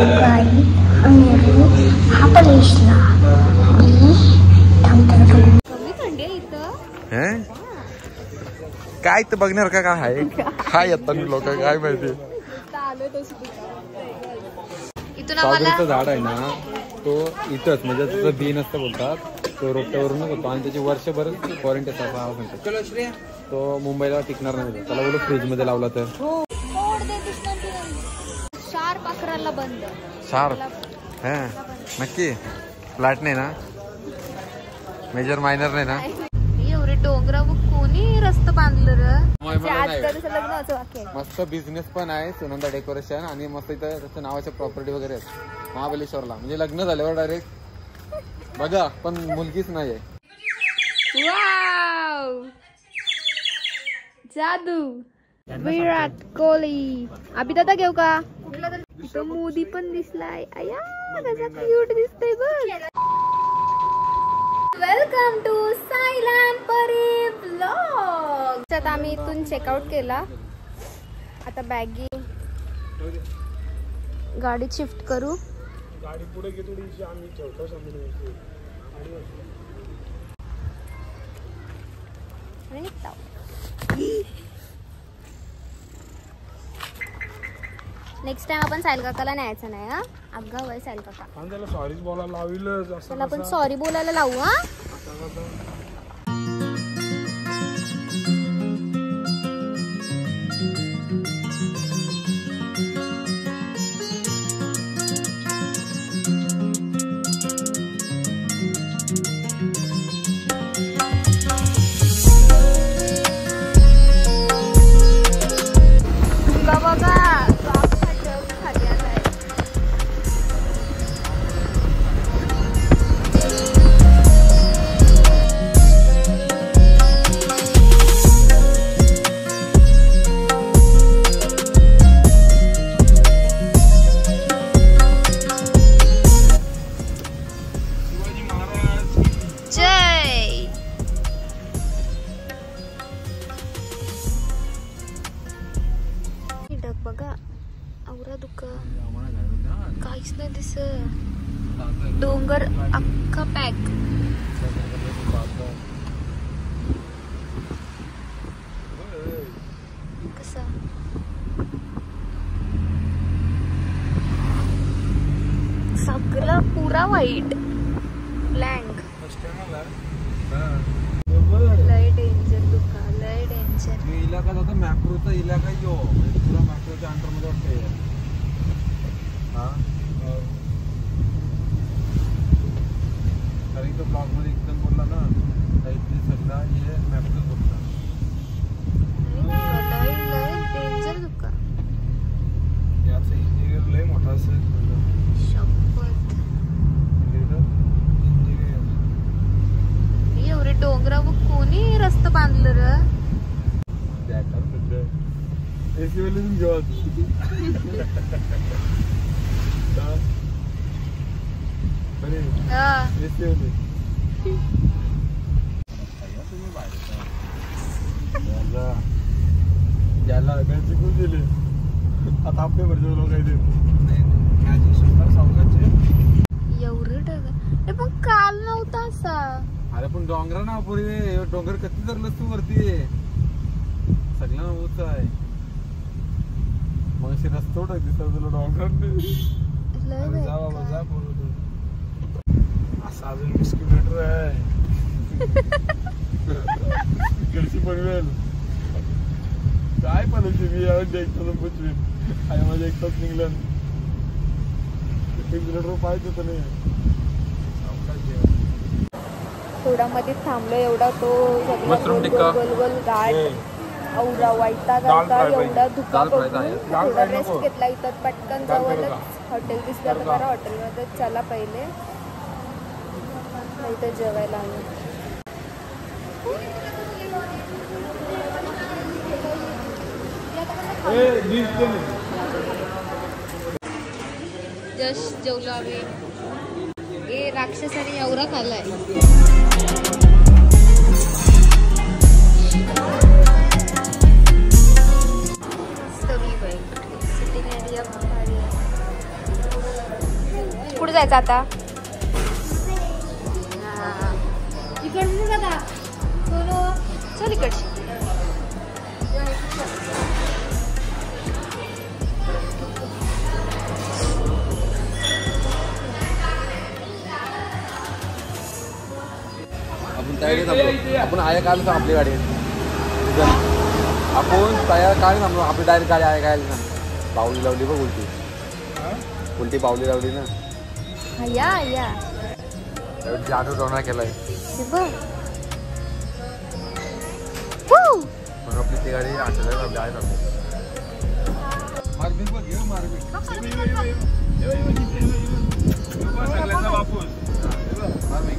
Dubai, America, हा पलेशला आणि कमी थंडी आहे इथं. काय तर बघणार का काय आहे काय येतात लोक काय माहिती. इथून आम्हाला सावलीचं झाड आहे ना तो इथंच म्हणजे त्याचं बी नसतं बोलतात तो रोट्यावरूनच होतो आणि त्याची वर्षभर वॉरंटी असतात. तो मुंबईला टिकणार नाही त्याला बोलू फ्रीज मध्ये लावला तर. शार्प 11ला बंद. शार्प नक्की फ्लॅट नाही ना मेजर मायनर नाही ना. एवढे डोंगरा कोणी रस्ता बांधलं र. मस्त बिझनेस पण आहे सुनंदा डेकोरेशन आणि मस्त इथं त्याच्या नावाच्या प्रॉपर्टी वगैरे आहेत महाबलेश्वरला. म्हणजे लग्न झाल्यावर डायरेक्ट बघा पण मुलगीच नाही आहे. वाव जादू. विराट कोहली अभि दादा घेऊ का. तो मोदी पण दिसलाय. आया कसा क्यूट दिसतोय बघ. वेलकम टू सायलँड परी व्लॉग. आता आम्ही इथून चेकआउट केला. आता बॅगी गाडीत शिफ्ट करू. गाडी पुढे घे थोडीशी आम्ही ठेवतो समोर आणि निघतो. नेक्स्ट टाइम आपण साहिल काकाला न्यायचं नाही. हा अपघात होईल साहिल काका. त्याला सॉरीच बोलायला लाविलं. त्याला आपण सॉरी बोलायला लावू. हा बघा औरा दुका काहीच नाही दिसत. डोंगर अख्खा पॅक. कसा सगळं पुरा वाईट ब्लँक. लय डेंजर दुका लय डेंजर. इलाका जातो मॅक्रोचा इलाका यो पुरा मॅक्रोच्या अंडरमध्ये वाटतंय. कारण तो ब्लॉग मध्ये एकदम बोलला ना इथले सगळा हे मॅक्रोच बोलतात. लय डेंजर दुका. याचं इंजिनियर लय मोठा असेल. शपथ एवढे डोंगरा व कोणी रस्ता बांधलं र. एसी वाले तुम घेऊ एसी वाले ज्याला शिकून दिले आता आपले भरजे लोक आहे एवढं ढग पण काल नव्हता असा. अरे पण डोंगरा ना पूर्वी डोंगर कधी धरलंस तू वरती सगळं उंच आहे. मग रस्तो दिसत तुला डोंगर जा बाबा जा असं अजून 20 किलोमीटर आहे. घरची पनवेल काय पनवेलची मी एक तास पोचवीन आणि माझ्या एक तास निघलं 1 किलोमीटर पाहिजे होतं नाही. थोडा मध्ये थांबलो एवढा तो सगळा गोल गोल घाट औरा वैताग आता एवढा धुका बघून थोडा रेस्ट घेतला. इथं पटकन जवळच हॉटेल दिसलं तर जरा हॉटेलमध्ये चला पहिले इथं जेवायला आलो. जस्ट जेवलो आम्ही. राक्षसाने एवढा खाल्लाय. सिटिंग एरिया भारी आहे. कुठे जायचं आता? चल इकडची. आपण तयारी थांबलो. आपण आया काढलं तर आपली गाडी आपण तयार काय थांबलो. आपली डायरेक्ट गाडी आया काय ना. बावली लावली बघ उलटी. उलटी बावली लावली ना. या या ऑटो रवाना केलाय. मग आपली ती गाडी आठवड्यात आपली आहे थांबली. मारबी बघ हे मारबी. सगळ्यांचा बापूस. मारबी.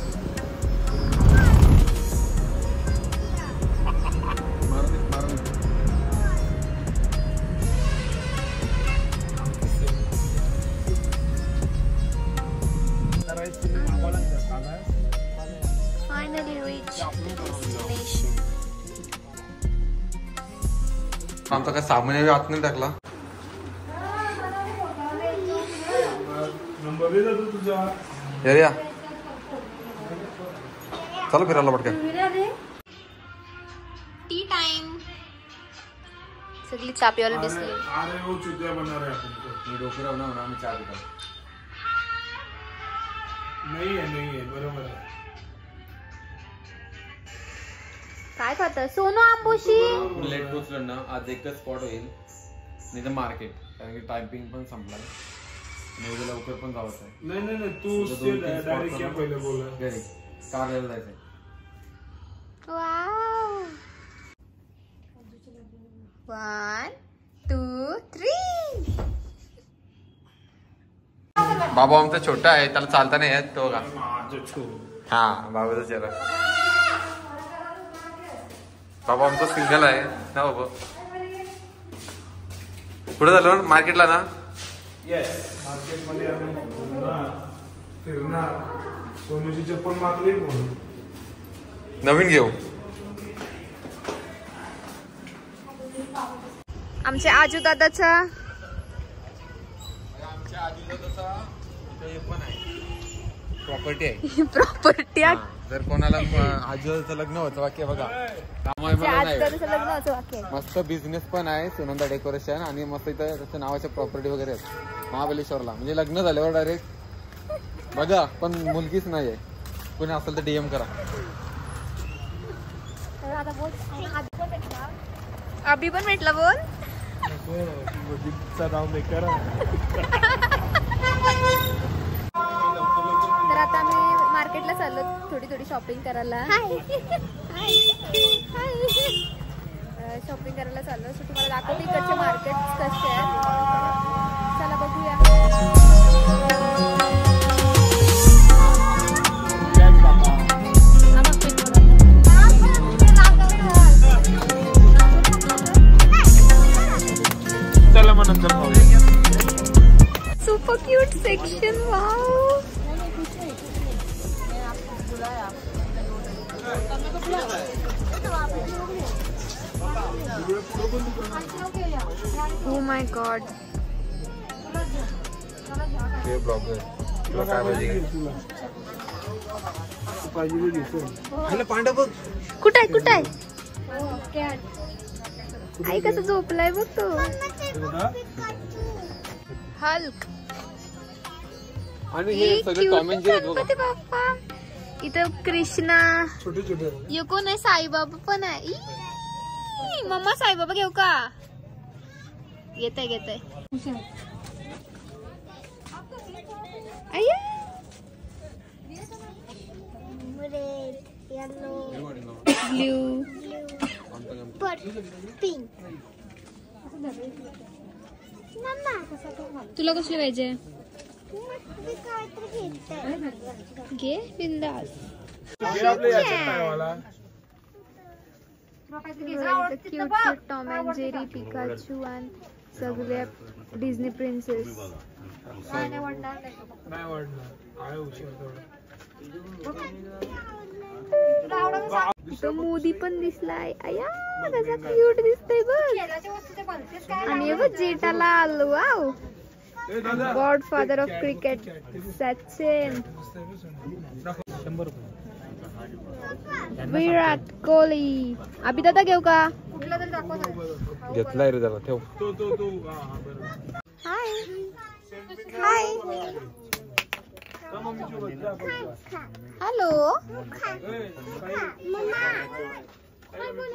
Finally reached destination. आमचा काय सामान आत नाही टाकला. या चला फिरायला पटकन. T time. सगळी चापीवाला दिसली. मी डोकं राहू ना आम्ही चहा पितो. नाही बरोबर आहे. काय खातं सोनू आंबोशी? लेट पोचलं ना आज एकच स्पॉट होईल नाही तर मार्केट. कारण की टायपिंग पण संपलाय आणि उद्या लवकर पण जावंच आहे. नाही तू डायरेक्ट पहिले बोल. घरी कारला जायचंय. वाव. 1 2 3. बाबा आमचा छोटा आहे त्याला चालता नाही येत तो का. हा बाबाचा चेहरा. बाबा आमचा सिंगल आहे ना बाबा. कुठे झालो मार्केटला ना. मार्केटमध्ये फिरणार. सोनूची चप्पल मागली म्हणून नवीन घेऊ. आमच्या आजू दादाचा प्रॉपर्टी आहे. प्रॉपर्टी. जर कोणाला आजूचं लग्न होतं वाक्य बघा. लग्न असं वाक्य. मस्त बिझनेस पण आहे सुनंदा डेकोरेशन आणि मस्त इथं त्याच्या नावाच्या प्रॉपर्टी वगैरे आहेत महाबळेश्वरला. म्हणजे लग्न झाल्यावर डायरेक्ट बघा पण मुलगीच नाहीये. कोणी असेल तर DM करा. अभि पण भेटला बोल. तर आता आम्ही मार्केटला चाललो थोडी शॉपिंग करायला. शॉपिंग करायला चाललो. सो तुम्हाला दाखवते इकडचे मार्केट कसे आहेत. चला बघूया. चला मग नंतर super cute section. Wow. Oh my god. हे ब्लॉगर तुला काय पाहिजे. पांडव बघ कुठे आई कसं झोपलाय बघ तो. हल्क. आणि हे सगळे टॉम अँड जेरी बघ. बाप्पा इथं कृष्णा. छोटे यो कोण आहे? साईबाबा पण आहे. मम्मा साईबाबा घेऊ का? घेताय ब्ल्यू पिंक. तुला कसली पाहिजे? घे बिंदास. Cute Tom and Jerry Pikachu आणि सगळ्या डिझनी प्रिन्सेस. तो मोदी पण दिसलाय. आया कसा क्यूट दिसतोय बघ. आणि बघ Jethalal. Wow God father of cricket Sachin, Virat Kohli. Abhi दादा घेऊ का? कुठला तरी दाखव. घेतलाय रे त्याला, ठेव. हाय हाय हॅलो.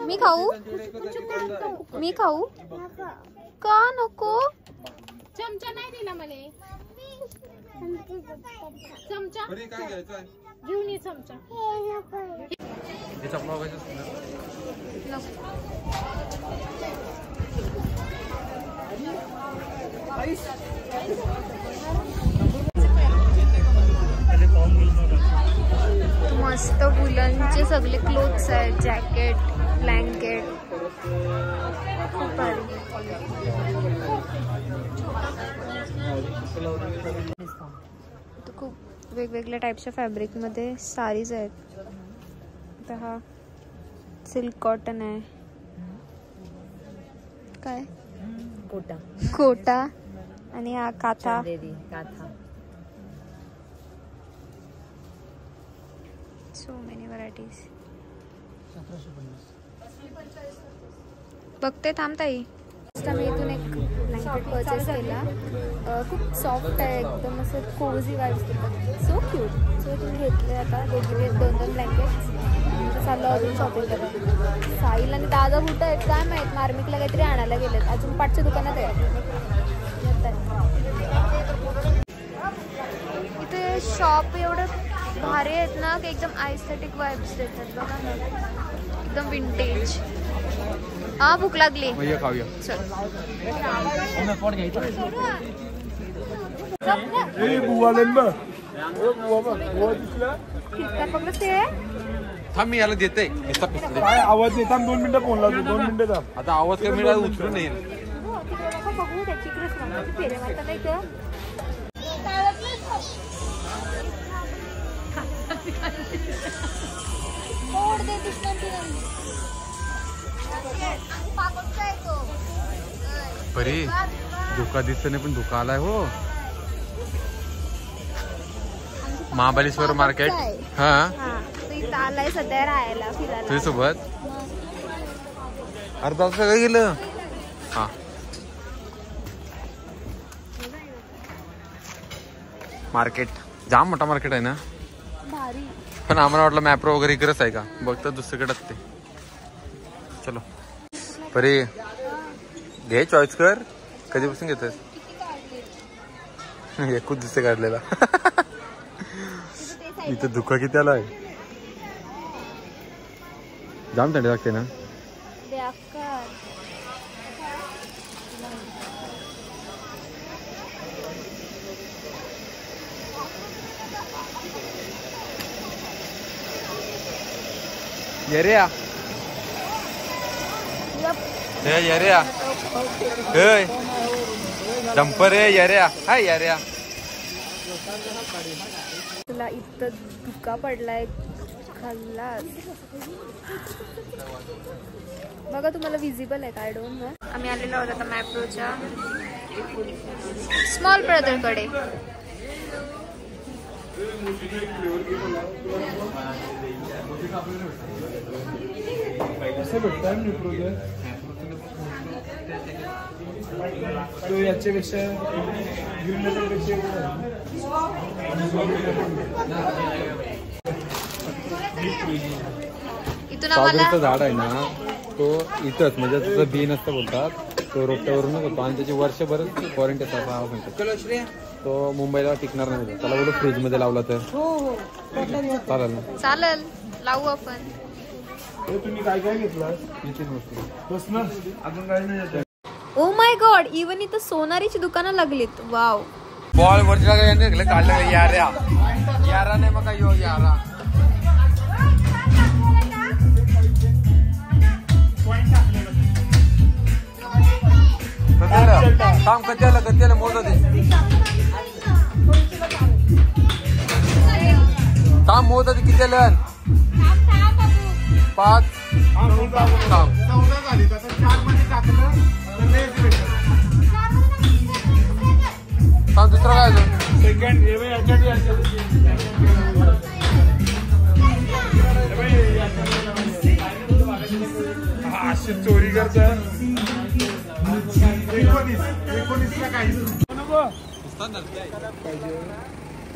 मी खाऊ? मी खाऊ का? नको. चमचा नाही दिला मला. चमचा घेऊन ये. चमचा मस्त वुलनचे सगळे क्लोथ्स आहेत. जॅकेट, ब्लँकेट, खूप भारी. खूप वेगवेगळ्या टाईपच्या फॅब्रिक मध्ये साडीज आहेत. आता हा सिल्क कॉटन आहे. काय कोटा आणि हा काथा. So many varieties. बघते, थांबताई. आम्ही इथून एक ब्लँकेट परचेस केला. खूप सॉफ्ट आहे, एकदम असं कोझी वाईब्स देतात. So cute. सो तुम्ही घेतले. आता दोन ब्लँकेट. चाललं अजून शॉपिंग करायला. साहिल आणि दादा कुठं आहेत काय माहीत. मार्मिकला काहीतरी आणायला गेलेत. अजून पाठच्या दुकानात आहे. इथे शॉप एवढं भारी आहेत ना की एकदम आयस्थेटिक वाईब्स देतात बघा. एकदम विंटेज. हा भूक लागली. चल. थांब, मी याला देते. काय आवाज देत. 2 मिनिटं फोन लावतो. 2 मिनिटं थांब. आता आवाज कमी मिळाला उचलून नाही. परी धोका दिसत नाही पण धोका आलाय. हो महाबळेश्वर मार्केट. हा आलाय सध्या राहायला फिरायला तुझ्यासोबत. अर्धा तास काय गेलं. हा मार्केट जाम मोठा मार्केट आहे ना. भारी. पण आम्हाला वाटलं मॅप्रो वगैरे इकडेच आहे का. बघतं दुसरीकडेच ते. चलो परी घे, चॉईस कर. कधीपासून घेतोस? एकूच दिसते काढलेला. इथं धुका किती आलाय. जाम थंडी लागते ना. येऱ्या येऱ्या जंपर आहे. येऱ्या हाय येऱ्या. तुला इतकं धुका पडलाय खाल्लास बघा. तुम्हाला विजिबल आहे काय? Don't know. आम्ही आलेलो आहोत आता मॅप्रोच्या स्मॉल ब्रदर कडे. याच्यापेक्षा इथून आम्हाला झाड आहे ना तो इथंच म्हणजे त्याचं बी नसतं बोलतात. तो रोट्यावरूनच होतो आणि त्याची वर्षभर वॉरंटी असतात. तो मुंबईला टिकणार नाही. त्याला बोलू फ्रीज मध्ये लावला तर चालेल ना. चालेल, लावू आपण. तुम्ही काय काय घेतलं? अजून काय नाही. ओ माय गॉड, इवन इथं सोनारीची दुकानं लागलीत. वाव. बॉल वरती काढलं. यारा यारा नाही मग यो यारा. काम कधी मोज दे. काम मोज दे किती आलं. 5 काम. सांग दुसरं काय अजून? सेकंड अशी चोरी करतात. 19ला काही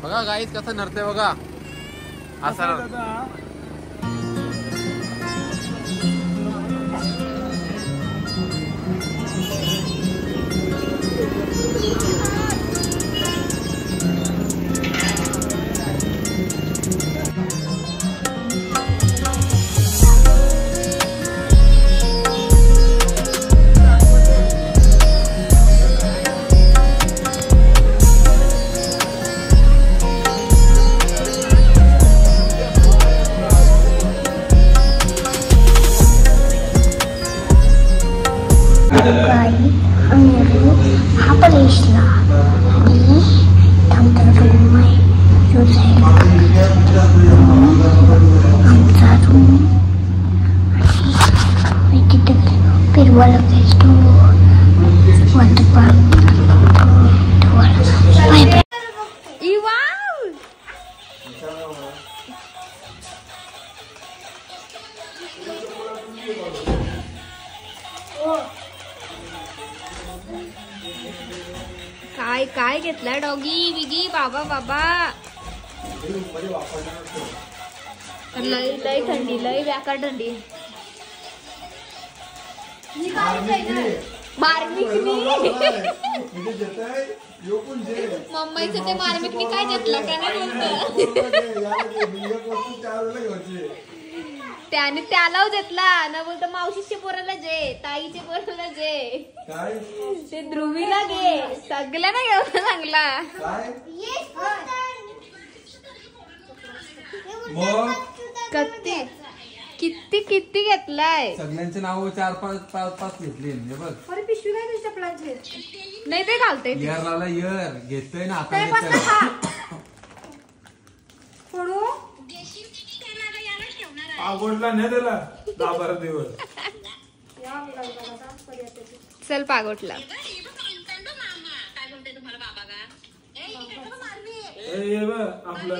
बघा गाईस कसं नरते बघा असं. हा पलेशला आणि आमचा रूम आहे आमचा रूम आणि तिथे फिरवायला गेलो वॉटर पार्क. काय काय घेतला डॉगी बिगी बाबा बाबा. लय लय थंडी लय व्याका थंडी. मार्मिकनी मम्मीचं ते मार्मिकनी काय घेतलं का नाही बोलत. त्याने त्याला घेतला न बोलतो मावशीच्या पोराला जे ताईच्या पोराला जे ते ध्रुवीला घे सगळ्या ना घेऊन चांगला. किती किती किती घेतलाय सगळ्यांचे नाव 4-5 घेतली बघ. पिशवी काय तुझ्या चपलांची नाही ते घालते इयर लावला इयर घेतोय ना आता. आवडला नाही त्याला 10-12 दिवस. चल पागोटला. आपलं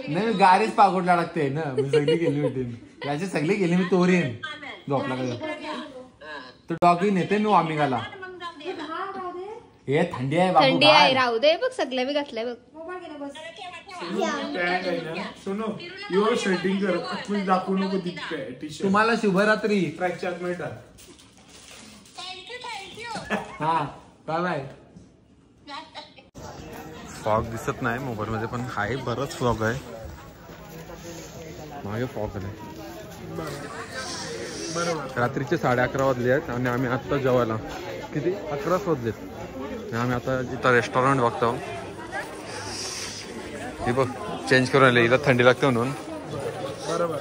नाही गाडीच पागोटला लागते ना. मी सगळी गेली होती याची सगळी गेली मी तोरीन झोपला का तो डॉगी नेते मी वामिगाला. हे थंडी आहे थंडी आहे राहू दे बघ सगळ्या बी घातलंय बघ. सुनो युअर सेटिंग कर दाखवू नको टी शर्ट. तुम्हाला शुभरात्री. फ्रॅक्चर मिळतात. हा बाय बाय. फॉग दिसत नाही मोबाईल मध्ये पण हाय बरंच फॉग आहे मागे. फॉग आलाय. रात्रीचे 11:30 वाजले आहेत आणि आम्ही आता जेवायला किती 11 वाजलेत. आम्ही आता इथं रेस्टॉरंट बघतो. ही बघ चेंज करून आले इथं थंडी लागते म्हणून. बरोबर.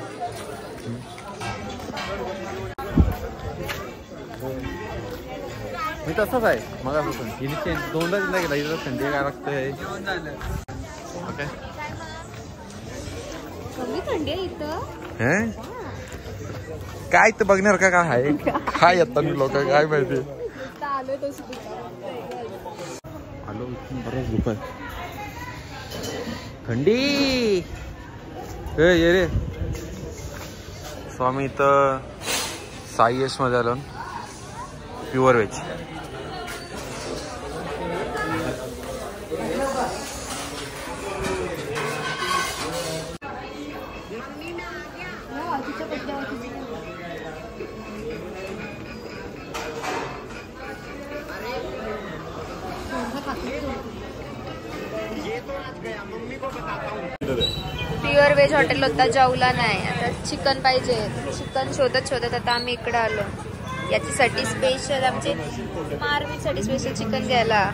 मी तसंच आहे मग हिने चेंज 2दा जिल्हा गेला इथं थंडी काय लागतंय. ओके कमी थंडी आहे इथं. काय तर बघणार का काय आहे काय येतात मी लोक काय माहिती. आलो बरंच दुपार थंडी. ये रे स्वामी इथं साई यश मध्ये आलो pure veg. Pure veg hotel होता जेवला नाही. आता चिकन पाहिजे. चिकन शोधत शोधत आता आम्ही इकडे आलो याच्यासाठी स्पेशल आमचे मारवीसाठी स्पेशल चिकन घ्यायला.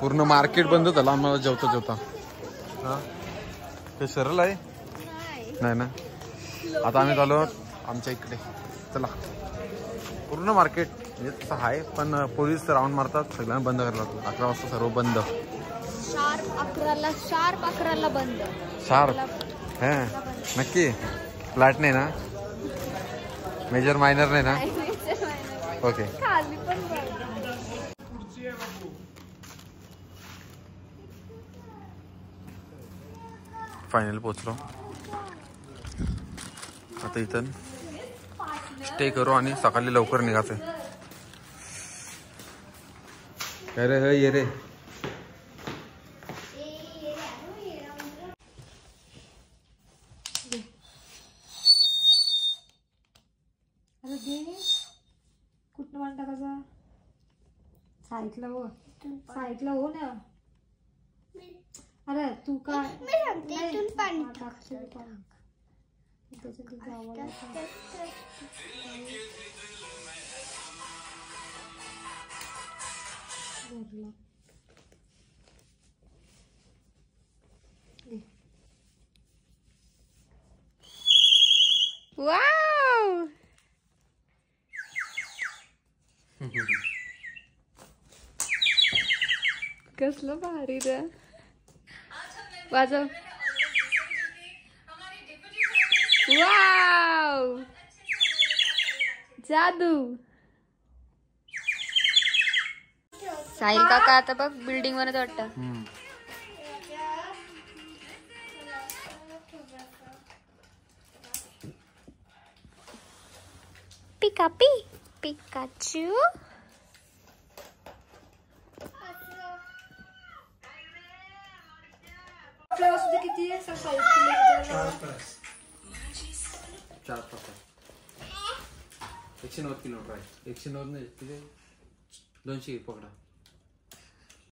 पूर्ण मार्केट बंद झालं आम्हाला जेवता जेवता. हा ते सरळ आहे नाही ना. आता आम्ही चालू आमच्या इकडे. चला पूर्ण मार्केट म्हणजे तसं आहे, पण पोलीस राऊंड मारतात, सगळ्यांना बंद करायला लागतो. 11 वाजता सर्व बंद. शार्प 11ला बंद. शार्प हां नक्की. फ्लॅट नाही ना, मेजर मायनर नाही ना. ओके खाली पण फायनल पोचलो. आता इथं स्टे करू आणि सकाळी लवकर निघायचं. काय रे ये रे. कुठं मान टाकायचा? साईडला हो, साईडला हो ना. अरे तू काय पाणी टाकशील? वाव कसलं भारी रे. वाजव. वाव जादू. साहिल काका आता बघ बिल्डिंग वरच वाटतं. पिकापी पिकाचू. किती आहे? 190 किलोमीटर आहे. 190 नाही, 200 पकडा.